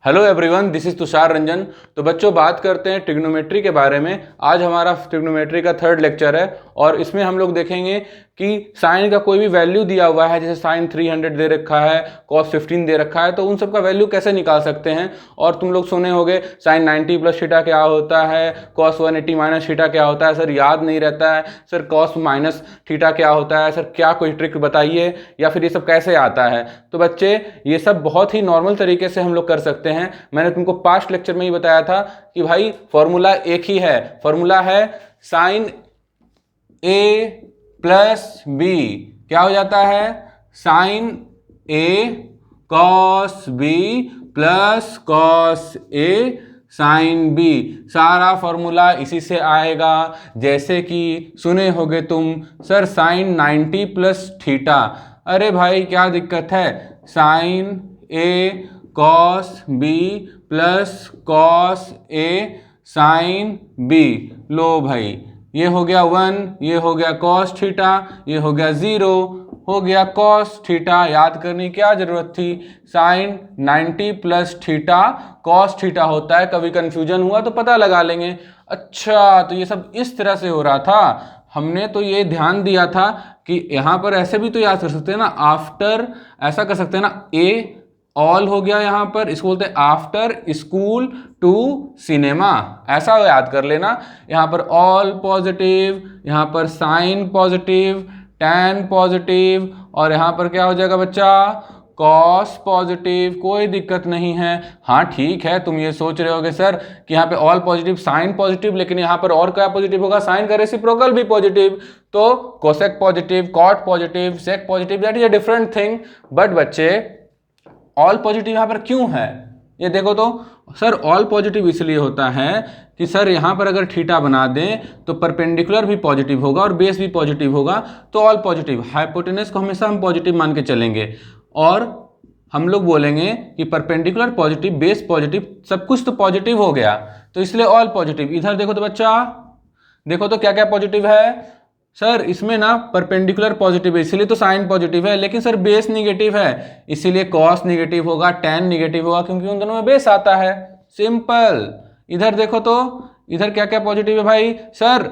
Hello everyone, this is Tushar Ranjan. तो बच्चों, बात करते हैं ट्रिग्नोमेट्री के बारे में। आज हमारा ट्रिग्नोमेट्री का थर्ड लेक्चर है और इसमें हम लोग देखेंगे कि साइन का कोई भी वैल्यू दिया हुआ है, जैसे साइन 300 दे रखा है, कॉस 15 दे रखा है, तो उन सब का वैल्यू कैसे निकाल सकते हैं। और तुम लोग सुने होंगे साइन 90 प्लस थीटा क्या होता है, कॉस 180 माइनस थीटा क्या होता है। सर याद नहीं रहता है, सर कॉस माइनस थीटा क्या होता है, सर क्या कोई ट्रिक बताइए, या फिर ये सब कैसे आता है। तो बच्चे, ये सब बहुत ही नॉर्मल तरीके से हम लोग कर सकते हैं। मैंने तुमको पास्ट लेक्चर में ही बताया था कि भाई फॉर्मूला एक ही है, फॉर्मूला है साइन ए प्लस बी क्या हो जाता है, sign A cos B plus cos A sine B. सारा फॉर्मूला इसी से आएगा। जैसे कि सुने होगे तुम, सर साइन 90 प्लस थीटा। अरे भाई क्या दिक्कत है, sign A cos B plus cos A sine B. लो भाई, ये हो गया 1, ये हो गया कॉस थीटा, ये हो गया 0, हो गया कॉस थीटा। याद करने की क्या जरूरत थी, sine 90 plus theta cos theta होता है। कभी कंफ्यूजन हुआ तो पता लगा लेंगे। अच्छा, तो ये सब इस तरह से हो रहा था। हमने तो ये ध्यान दिया था कि यहाँ पर ऐसे भी तो याद कर सकते हैं ना, आफ्टर, ऐसा कर सकते हैं ना, ए ऑल हो गया, यहाँ पर इसको बोलते हैं आफ्टर स्कूल टू सिनेमा, ऐसा याद कर लेना। यहाँ पर ऑल पॉजिटिव, यहाँ पर साइन पॉजिटिव, टैन पॉजिटिव, और यहाँ पर क्या हो जाएगा बच्चा, कॉस पॉजिटिव। कोई दिक्कत नहीं है। हाँ ठीक है, तुम ये सोच रहे होगे सर कि यहाँ पे ऑल पॉजिटिव साइन पॉजिटिव, लेकिन यहाँ पर और क्या पॉजिटिव होगा, साइन का रेसिप्रोकल भी पॉजिटिव, तो cosec positive, cot positive, sec positive, that is a different thing. But बच्चे, ऑल पॉजिटिव यहाँ पर क्यों है, ये देखो तो। सर ऑल पॉजिटिव इसलिए होता है कि सर यहाँ पर अगर थीटा बना दें तो परपेंडिकुलर भी पॉजिटिव होगा और बेस भी पॉजिटिव होगा, तो ऑल पॉजिटिव। हाइपोटेनस को हमेशा हम पॉजिटिव मान के चलेंगे और हम लोग बोलेंगे कि परपेंडिकुलर पॉजिटिव, बेस पॉजिटिव, सब कुछ तो पॉजिटिव हो गया, तो इसलिए ऑल पॉजिटिव। इधर देखो तो बच्चा, देखो तो क्या क्या पॉजिटिव है। सर इसमें ना परपेंडिकुलर पॉजिटिव है, इसीलिए तो साइन पॉजिटिव है, लेकिन सर बेस निगेटिव है, इसीलिए कॉस निगेटिव होगा, टैन निगेटिव होगा, क्योंकि उन दोनों में बेस आता है। सिंपल। इधर देखो तो, इधर क्या क्या पॉजिटिव है भाई, सर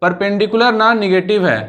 परपेंडिकुलर ना निगेटिव है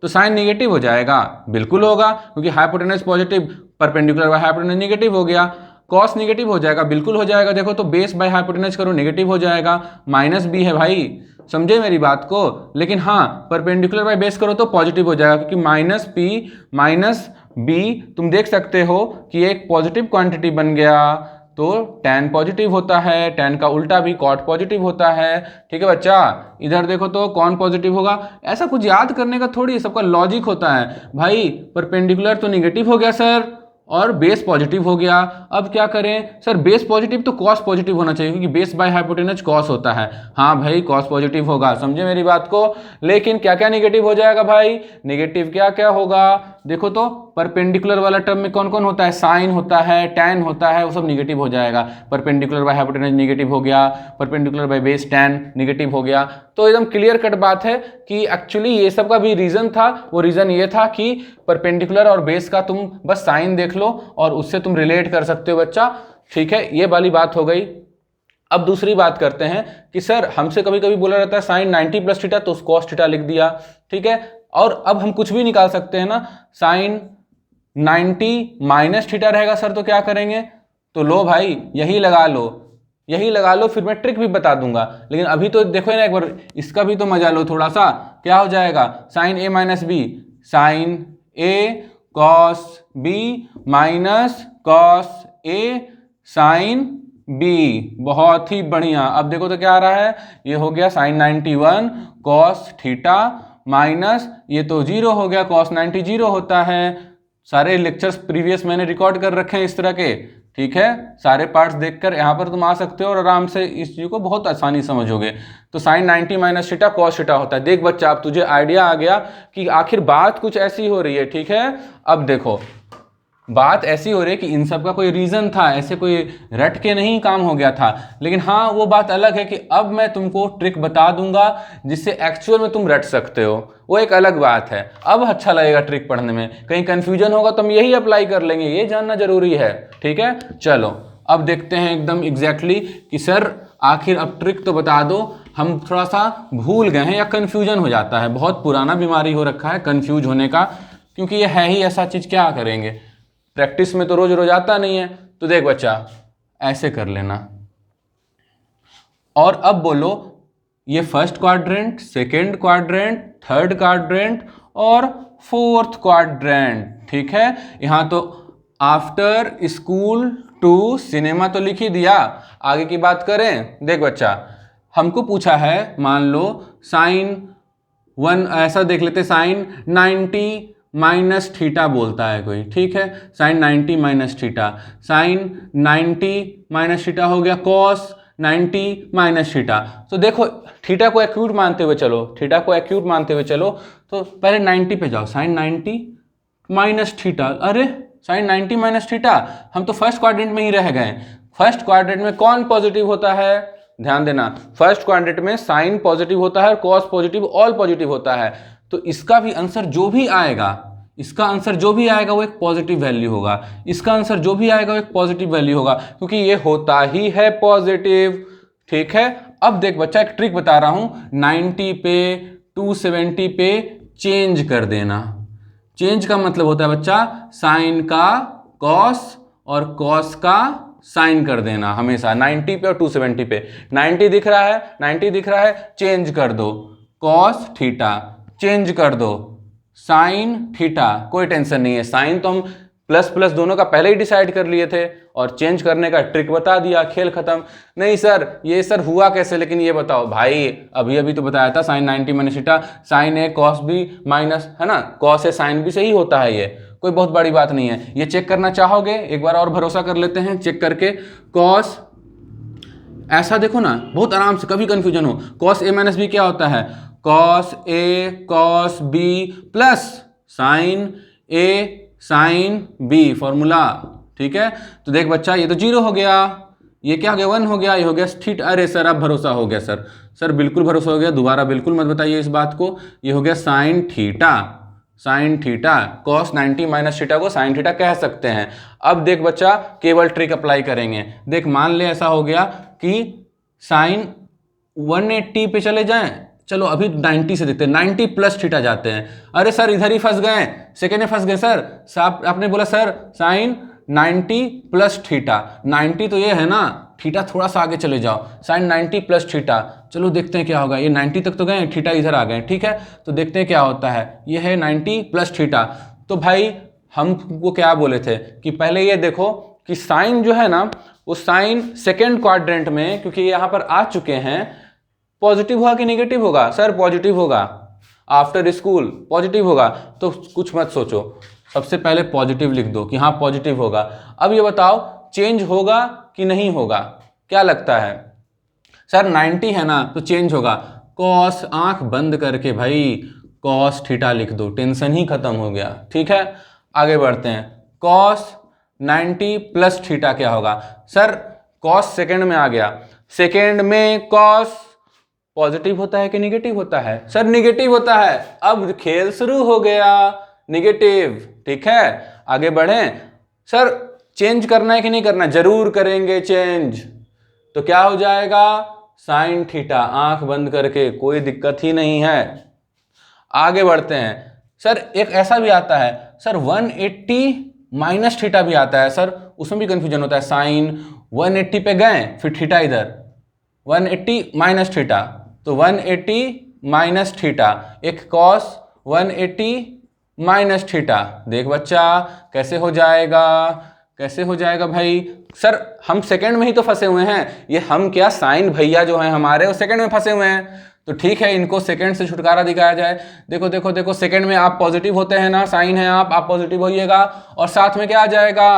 तो साइन निगेटिव हो जाएगा, बिल्कुल होगा, क्योंकि hypotenuse positive, perpendicular by hypotenuse negative हो गया। कॉस निगेटिव हो जाएगा, बिल्कुल हो जाएगा। देखो तो बेस बाय हाइपोटेनस करो, निगेटिव हो जाएगा, माइनस बी है भाई, समझे मेरी बात को। लेकिन हाँ, परपेंडिकुलर बाय बेस करो तो पॉजिटिव हो जाएगा, क्योंकि माइनस पी माइनस बी, तुम देख सकते हो कि एक पॉजिटिव क्वांटिटी बन गया, तो टैन पॉजिटिव होता है, टैन का उल्टा भी कॉट पॉजिटिव होता है। ठीक है बच्चा, इधर देखो तो कौन पॉजिटिव होगा। ऐसा कुछ याद करने का थोड़ी, सबका लॉजिक होता है भाई। परपेंडिकुलर तो निगेटिव हो गया सर, और बेस पॉजिटिव हो गया। अब क्या करें सर, बेस पॉजिटिव तो कॉस पॉजिटिव होना चाहिए, क्योंकि बेस बाय हाइपोटेनस कॉस होता है। हाँ भाई, कॉस पॉजिटिव होगा, समझे मेरी बात को। लेकिन क्या क्या निगेटिव हो जाएगा भाई, निगेटिव क्या क्या होगा, देखो तो परपेंडिकुलर वाला टर्म में कौन कौन होता है, साइन होता है, टैन होता है, वो सब निगेटिव हो जाएगा। परपेंडिकुलर बाय हाइपोटेनस निगेटिव हो गया, perpendicular by base tan negative हो गया। तो एकदम क्लियर कट बात है कि एक्चुअली ये सब का भी रीजन था। वो रीजन ये था कि परपेंडिकुलर और बेस का तुम बस साइन देख लो और उससे तुम रिलेट कर सकते हो बच्चा। ठीक है, ये वाली बात हो गई। अब दूसरी बात करते हैं कि सर हमसे कभी कभी बोला रहता है साइन 90 प्लस थीटा, तो कॉस थीटा लिख दिया। ठीक है, और अब हम कुछ भी निकाल सकते हैं ना, साइन 90 माइनस थीटा रहेगा सर, तो क्या करेंगे, तो लो भाई यही लगा लो, यही लगा लो, फिर मैं ट्रिक भी बता दूंगा। लेकिन अभी तो देखो ना एक बार, इसका भी तो मजा लो थोड़ा सा। क्या हो जाएगा, sign A minus B, sign A cos B minus cos A sine B. बहुत ही बढ़िया। अब देखो तो क्या आ रहा है, ये हो गया साइन 91 कॉस थीटा माइनस, ये तो 0 हो गया, कॉस 90 0 होता है। सारे लेक्चर्स प्रीवियस मैंने रिकॉर्ड कर रखे हैं इस तरह के। ठीक है, सारे पार्ट्स देखकर यहाँ पर तुम आ सकते हो और आराम से इस चीज को बहुत आसानी समझोगे। तो sine 90 minus theta cos theta होता है। देख बच्चा, अब तुझे आइडिया आ गया कि आखिर बात कुछ ऐसी हो रही है। ठीक है, अब देखो बात ऐसी हो रही है कि इन सब का कोई रीजन था, ऐसे कोई रट के नहीं काम हो गया था। लेकिन हाँ, वो बात अलग है कि अब मैं तुमको ट्रिक बता दूंगा जिससे एक्चुअल में तुम रट सकते हो, वो एक अलग बात है। अब अच्छा लगेगा ट्रिक पढ़ने में। कहीं कंफ्यूजन होगा तो हम यही अप्लाई कर लेंगे, ये जानना जरूरी है। ठीक है, चलो अब देखते हैं एकदम एग्जैक्टली कि सर आखिर अब ट्रिक तो बता दो, हम थोड़ा सा भूल गए हैं या कन्फ्यूजन हो जाता है, बहुत पुराना बीमारी हो रखा है कन्फ्यूज होने का, क्योंकि ये है ही ऐसा चीज़, क्या करेंगे, प्रैक्टिस में तो रोज रोज आता नहीं है। तो देख बच्चा, ऐसे कर लेना और अब बोलो ये first quadrant, second quadrant, third quadrant और फोर्थ क्वाड्रेंट, ठीक है। यहाँ तो आफ्टर स्कूल टू सिनेमा तो लिख ही दिया, आगे की बात करें। देख बच्चा, हमको पूछा है, मान लो साइन 1, ऐसा देख लेते, साइन 90 माइनस थीटा बोलता है कोई, ठीक है, sine 90 minus theta, sine 90 minus theta हो गया कॉस 90 माइनस थीटा। तो देखो थीटा को एक्यूट मानते हुए चलो, थीटा को एक्यूट मानते हुए चलो, तो पहले 90 पे जाओ, साइन 90 माइनस थीटा, अरे साइन 90 माइनस थीटा, हम तो फर्स्ट क्वाड्रेंट में ही रह गए। फर्स्ट क्वाड्रेंट में कौन पॉजिटिव होता है, ध्यान देना, फर्स्ट क्वाड्रेंट में साइन पॉजिटिव होता है और कॉस पॉजिटिव, ऑल पॉजिटिव होता है। तो इसका भी आंसर जो भी आएगा, इसका आंसर जो भी आएगा वो एक पॉजिटिव वैल्यू होगा, इसका आंसर जो भी आएगा वो एक पॉजिटिव वैल्यू होगा, क्योंकि ये होता ही है पॉजिटिव, ठीक है। अब देख बच्चा, एक ट्रिक बता रहा हूं, 90 पे 270 पे चेंज कर देना। चेंज का मतलब होता है बच्चा साइन का कॉस और कॉस का साइन कर देना, हमेशा 90 पे और 270 पे। 90 दिख रहा है, 90 दिख रहा है, चेंज कर दो कॉस थीटा, चेंज कर दो साइन थीटा, कोई टेंशन नहीं है, साइन तो हम प्लस प्लस दोनों का पहले ही डिसाइड कर लिए थे और चेंज करने का ट्रिक बता दिया, खेल खत्म। नहीं सर ये सर हुआ कैसे, लेकिन ये बताओ भाई, अभी अभी तो बताया था साइन 90 माइनस थीटा, साइन है कॉस भी माइनस, है ना, कॉस है साइन भी, सही होता है, ये कोई बहुत बड़ी बात नहीं है। ये चेक करना चाहोगे, एक बार और भरोसा कर लेते हैं चेक करके, कॉस, ऐसा देखो ना बहुत आराम से, कभी कंफ्यूजन हो, कॉस ए माइनस बी क्या होता है, cos A cos B plus sign A sine B, formula, ठीक है। तो देख बच्चा, ये तो 0 हो गया, ये क्या हो गया 1 हो गया, ये हो गया थीटा, अरे सर अब भरोसा हो गया, सर बिल्कुल भरोसा हो गया, दोबारा बिल्कुल मत बताइए इस बात को, ये हो गया sine theta, sine theta, cos 90 minus theta को साइन थीटा कह सकते हैं। अब देख बच्चा, केवल ट्रिक अप्लाई करेंगे, देख मान ले ऐसा हो गया कि साइन 180 पे चले जाएं, चलो अभी 90 से देखते हैं, 90 प्लस थीटा जाते हैं, अरे सर इधर ही फंस गए, सेकेंड में फंस गए सर, आपने बोला सर साइन 90 प्लस थीटा, 90 तो ये है ना, थीटा थोड़ा सा आगे चले जाओ, साइन 90 प्लस थीटा, चलो देखते हैं क्या होगा, ये 90 तक तो गए, थीटा इधर आ गए, ठीक है, तो देखते हैं क्या होता है, ये है 90 प्लस थीटा। तो भाई हमको क्या बोले थे कि पहले ये देखो कि साइन जो है ना, वो साइन सेकेंड क्वाड्रेंट में, क्योंकि यहाँ पर आ चुके हैं, पॉजिटिव होगा कि नेगेटिव होगा, सर पॉजिटिव होगा, आफ्टर स्कूल पॉजिटिव होगा, तो कुछ मत सोचो, सबसे पहले पॉजिटिव लिख दो कि हाँ पॉजिटिव होगा। अब ये बताओ चेंज होगा कि नहीं होगा, क्या लगता है, सर 90 है ना तो चेंज होगा, कॉस, आंख बंद करके भाई कॉस थीटा लिख दो, टेंशन ही खत्म हो गया, ठीक है। आगे बढ़ते हैं, कॉस 90 प्लस थीटा क्या होगा, सर कॉस सेकेंड में आ गया, सेकेंड में कॉस पॉजिटिव होता है कि निगेटिव होता है, सर निगेटिव होता है, अब खेल शुरू हो गया, निगेटिव, ठीक है। आगे बढ़ें, सर चेंज करना है कि नहीं करना, जरूर करेंगे चेंज, तो क्या हो जाएगा साइन थीटा, आंख बंद करके, कोई दिक्कत ही नहीं है। आगे बढ़ते हैं, सर एक ऐसा भी आता है सर 180 माइनस थीटा भी आता है, सर उसमें भी कंफ्यूजन होता है, साइन 180 पे गए फिर थीटा इधर 180 माइनस थीटा, तो 180 माइनस थीटा, एक कॉस 180 माइनस थीटा, देख बच्चा कैसे हो जाएगा, कैसे हो जाएगा भाई, सर हम सेकंड में ही तो फंसे हुए हैं, ये हम क्या साइन भैया जो हैं हमारे वो सेकंड में फंसे हुए हैं, तो ठीक है इनको सेकंड से छुटकारा दिखाया जाए। देखो देखो देखो, सेकंड में आप पॉजिटिव होते हैं ना, साइन है आप पॉजिटिव होइएगा, और साथ में क्या आ जाएगा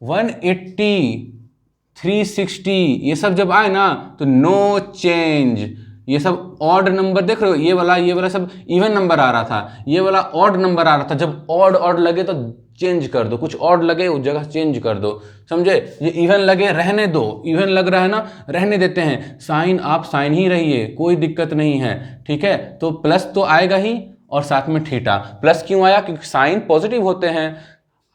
180 360, ये सब जब आए ना तो नो चेंज, ये सब ऑड नंबर देख रहे हो, ये वाला सब इवन नंबर आ रहा था, ये वाला ऑड नंबर आ रहा था, जब ऑड लगे तो चेंज कर दो, कुछ ऑड लगे उस जगह चेंज कर दो, समझे, ये इवन लगे रहने दो, इवन लग रहा है ना रहने देते हैं, साइन आप साइन ही रहिए, कोई दिक्कत नहीं है, ठीक है। तो प्लस तो आएगा ही, और साथ में थीटा, प्लस क्यों आया, क्योंकि साइन पॉजिटिव होते हैं।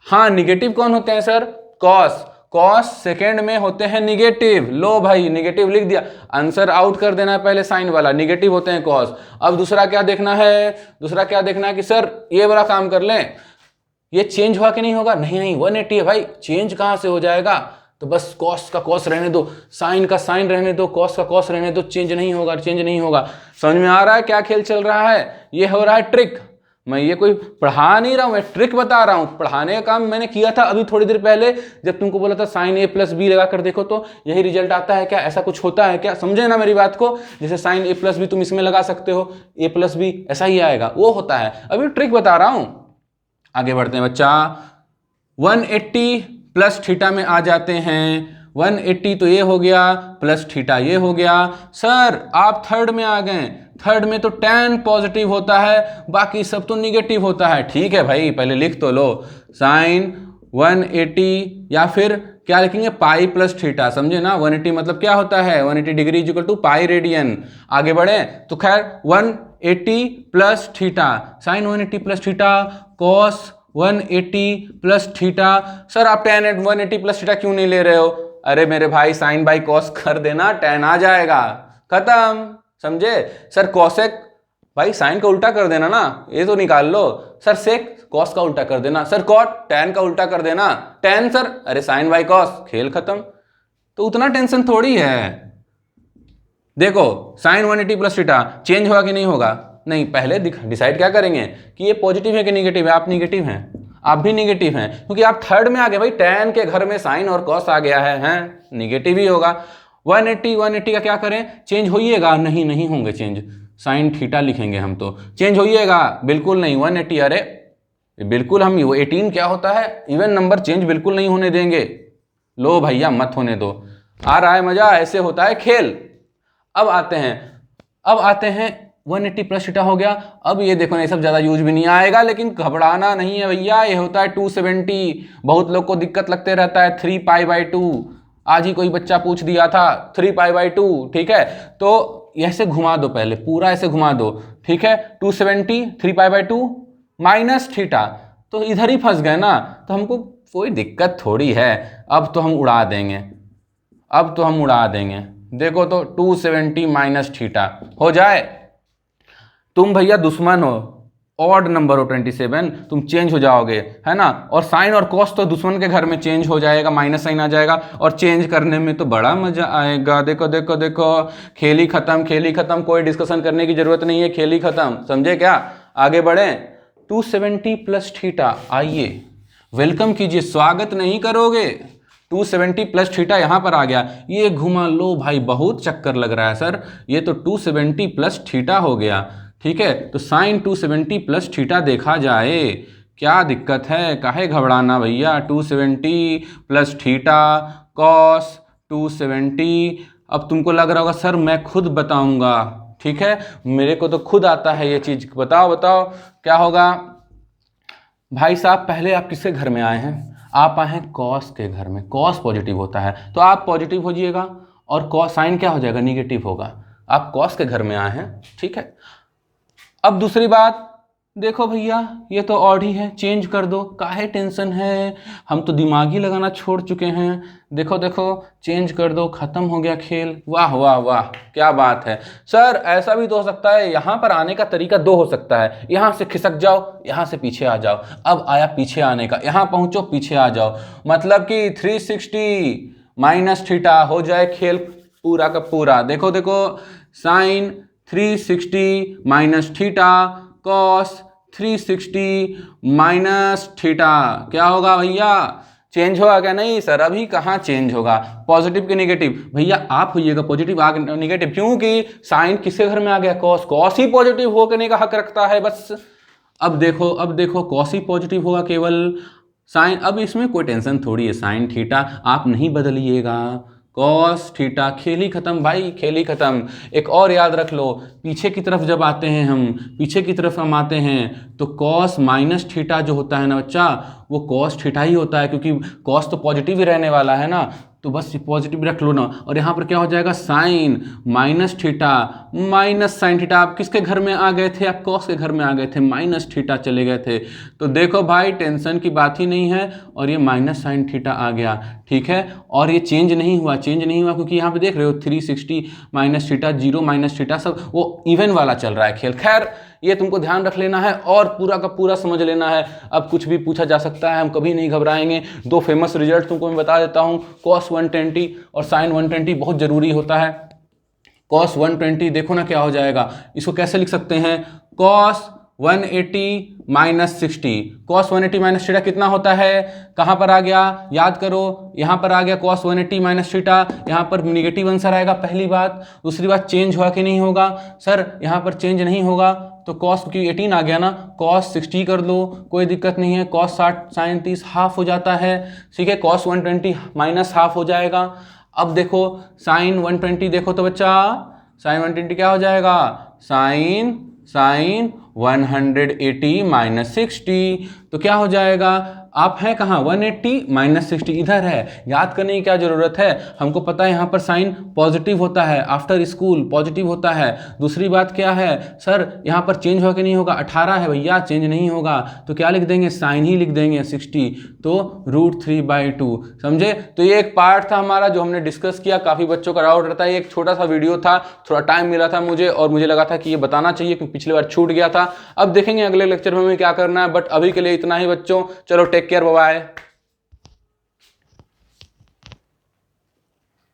हाँ निगेटिव कौन होते हैं सर, कॉस, कॉस सेकेंड में होते हैं निगेटिव। लो भाई निगेटिव लिख दिया, आंसर आउट कर देना है पहले साइन वाला, निगेटिव होते हैं कॉस। अब दूसरा क्या देखना है, दूसरा क्या देखना है कि सर ये वाला काम कर लें, ये चेंज हुआ कि नहीं होगा, नहीं नहीं 180 है भाई, चेंज कहाँ से हो जाएगा, तो बस कॉस का कॉस रहने दो, साइन का साइन रहने दो, कॉस का कॉस रहने दो, चेंज नहीं होगा, चेंज नहीं होगा। समझ में आ रहा है क्या खेल चल रहा है, ये हो रहा है ट्रिक। मैं ये कोई पढ़ा नहीं रहा हूं, मैं ट्रिक बता रहा हूं। पढ़ाने का काम मैंने किया था अभी थोड़ी देर पहले, जब तुमको बोला था साइन ए प्लस बी लगा कर देखो तो यही रिजल्ट आता है क्या, ऐसा कुछ होता है क्या, समझे ना मेरी बात को। जैसे साइन ए प्लस बी तुम इसमें लगा सकते हो, ए प्लस बी ऐसा ही आएगा, वो होता है। अभी ट्रिक बता रहा हूं, आगे बढ़ते हैं बच्चा। 180 प्लस थीटा में आ जाते हैं, 180 तो ये हो गया, प्लस थीटा ये हो गया। सर आप थर्ड में आ गए, थर्ड में तो tan पॉजिटिव होता है, बाकी सब तो निगेटिव होता है। ठीक है भाई, पहले लिख तो लो, साइन 180 या फिर क्या लिखेंगे, पाई प्लस थीटा, समझे ना। 180 मतलब क्या होता है, 180 degree is equal to pi radian. आगे बढ़े तो खैर 180 plus theta, sine 180 plus theta, cos 180 plus theta. Sir आप tan 180 प्लस थीटा क्यों नहीं ले रहे हो, अरे मेरे भाई साइन बाई कॉस कर देना, tan आ जाएगा, खत्म, समझे। सर कॉसेक, भाई साइन का उल्टा कर देना ना, ये तो निकाल लो। सर सेक, कॉस का उल्टा कर देना। सर कॉट, tan का उल्टा कर देना। tan सर, अरे साइन बाई कॉस, खेल खत्म। तो उतना टेंशन थोड़ी है। देखो साइन 180 प्लस थीटा चेंज होगा कि नहीं होगा, नहीं, पहले डिसाइड क्या करेंगे कि ये पॉजिटिव है कि निगेटिव है। आप निगेटिव हैं, आप भी निगेटिव हैं, क्योंकि आप थर्ड में आ गए भाई, tan के घर में साइन और कॉस आ गया है, निगेटिव ही होगा। 180 का क्या करें, चेंज होइएगा, नहीं नहीं होंगे चेंज, साइन थीटा लिखेंगे हम तो, चेंज होइएगा बिल्कुल नहीं। 180, अरे बिल्कुल हम 18 क्या होता है, इवन नंबर चेंज बिल्कुल नहीं होने देंगे। लो भैया मत होने दो, आ रहा है मजा, ऐसे होता है खेल। अब आते हैं 180 प्लस थीटा हो गया। अब ये देखो ना, ये सब ज़्यादा यूज भी नहीं आएगा, लेकिन घबराना नहीं है भैया, ये होता है 270। बहुत लोग को दिक्कत लगते रहता है 3 पाई बाई 2, आज ही कोई बच्चा पूछ दिया था 3 पाई बाई 2, ठीक है। तो ऐसे घुमा दो, पहले पूरा ऐसे घुमा दो, ठीक है। 270 3 पाई बाई 2 माइनस थीटा, तो इधर ही फंस गए ना, तो हमको कोई दिक्कत थोड़ी है। अब तो हम उड़ा देंगे, देखो तो 270 माइनस थीटा हो जाए। तुम भैया दुश्मन हो, ऑड नंबर हो 27, तुम चेंज हो जाओगे, है ना। और साइन और कॉस तो दुश्मन के घर में चेंज हो जाएगा, माइनस साइन आ जाएगा, और चेंज करने में तो बड़ा मजा आएगा। देखो देखो देखो, खेल ही खत्म, कोई डिस्कशन करने की जरूरत नहीं है, खेल ही खत्म, समझे क्या। आगे बढ़े, 270 प्लस थीटा, आइए वेलकम कीजिए, स्वागत नहीं करोगे। 270 प्लस थीटा यहाँ पर आ गया, ये घुमा लो भाई, बहुत चक्कर लग रहा है सर, ये तो 270 प्लस थीटा हो गया, ठीक है। तो साइन 270 प्लस थीटा देखा जाए, क्या दिक्कत है, काहे घबराना भैया। 270 प्लस थीटा कॉस 270। अब तुमको लग रहा होगा सर मैं खुद बताऊंगा, ठीक है, मेरे को तो खुद आता है ये चीज, बताओ क्या होगा। भाई साहब पहले आप किसके घर में आए हैं, आप आए हैं कॉस के घर में, कॉस पॉजिटिव होता है तो आप पॉजिटिव हो जाइएगा, और कॉस साइन क्या हो जाएगा, निगेटिव होगा। आप कॉस के घर में आए हैं, ठीक है। अब दूसरी बात देखो भैया, ये तो ऑड ही है, चेंज कर दो, काहे टेंशन है, हम तो दिमाग ही लगाना छोड़ चुके हैं। देखो देखो चेंज कर दो, खत्म हो गया खेल। वाह वाह वाह, क्या बात है। सर ऐसा भी तो हो सकता है, यहाँ पर आने का तरीका दो हो सकता है, यहाँ से खिसक जाओ, यहाँ से पीछे आ जाओ। अब आया पीछे आने का, यहाँ पहुँचो पीछे आ जाओ, मतलब कि 360 माइनस थीटा हो जाए खेल पूरा का पूरा। देखो देखो, sine 360 minus theta cos 360 minus theta, क्या होगा भैया, चेंज होगा क्या, नहीं सर अभी कहाँ चेंज होगा। पॉजिटिव के नेगेटिव, भैया आप होइएगा पॉजिटिव, आ नेगेटिव, क्योंकि साइन किसके घर में आ गया, कॉस, कॉस ही पॉजिटिव होने का हक रखता है बस। अब देखो कॉस ही पॉजिटिव होगा केवल, साइन, अब इसमें कोई टेंशन थोड़ी है, साइन थीटा आप नहीं बदलिएगा, कॉस थीटा, खेल ही खत्म भाई, खेल ही खत्म। एक और याद रख लो, पीछे की तरफ जब आते हैं हम, पीछे की तरफ हम आते हैं तो कॉस माइनस थीटा जो होता है ना बच्चा, वो कॉस थीटा ही होता है, क्योंकि कॉस तो पॉजिटिव ही रहने वाला है ना, तो बस पॉजिटिव रख लो ना। और यहाँ पर क्या हो जाएगा, sine minus theta minus sine theta. आप किसके घर में आ गए थे, आप कॉस के घर में आ गए थे, माइनस थीटा चले गए थे। तो देखो भाई टेंशन की बात ही नहीं है, और ये माइनस साइन थीटा आ गया, ठीक है। और ये चेंज नहीं हुआ क्योंकि यहाँ पे देख रहे हो 360 माइनस थीटा, 0 माइनस थीटा, सब वो इवन वाला चल रहा है खेल। खैर ये तुमको ध्यान रख लेना है और पूरा का पूरा समझ लेना है। अब कुछ भी पूछा जा सकता है, हम कभी नहीं घबराएंगे। दो फेमस रिजल्ट तुमको मैं बता देता हूँ, कॉस 120 और साइन 120 बहुत जरूरी होता है। कॉस 120 देखो ना क्या हो जाएगा, इसको कैसे लिख सकते हैं, cos 180 minus 60। Cos 180 minus theta कितना होता है, कहाँ पर आ गया, याद करो, यहाँ पर आ गया कॉस 180 माइनस थीटा, यहाँ पर निगेटिव आंसर आएगा, पहली बात। दूसरी बात, चेंज हुआ कि नहीं होगा, सर यहाँ पर चेंज नहीं होगा, तो कॉस क्योंकि 18 आ गया ना, कॉस 60 कर दो, कोई दिक्कत नहीं है। कॉस 60 साइन 30 हाफ हो जाता है, ठीक है। कॉस 120 माइनस हाफ हो जाएगा। अब देखो साइन 120 देखो तो बच्चा, साइन 120 क्या हो जाएगा, साइन 180 माइनस 60, तो क्या हो जाएगा, आप हैं कहाँ, 180 माइनस 60 इधर है, याद करने की क्या जरूरत है, हमको पता है यहाँ पर साइन पॉजिटिव होता है, आफ्टर स्कूल पॉजिटिव होता है। दूसरी बात क्या है, सर यहाँ पर चेंज होगा कि नहीं होगा, 18 है भैया, चेंज नहीं होगा, तो क्या लिख देंगे, साइन ही लिख देंगे 60, तो √3/2, समझे। तो ये एक पार्ट था हमारा जो हमने डिस्कस किया, काफ़ी बच्चों का डाउट रहता है, एक छोटा सा वीडियो था, थोड़ा टाइम मिला था मुझे और मुझे लगा था कि ये बताना चाहिए क्योंकि पिछली बार छूट गया था। अब देखेंगे अगले लेक्चर में हमें क्या करना है, बट अभी के लिए इतना ही बच्चों, चलो टेक केयर, बाय बाय।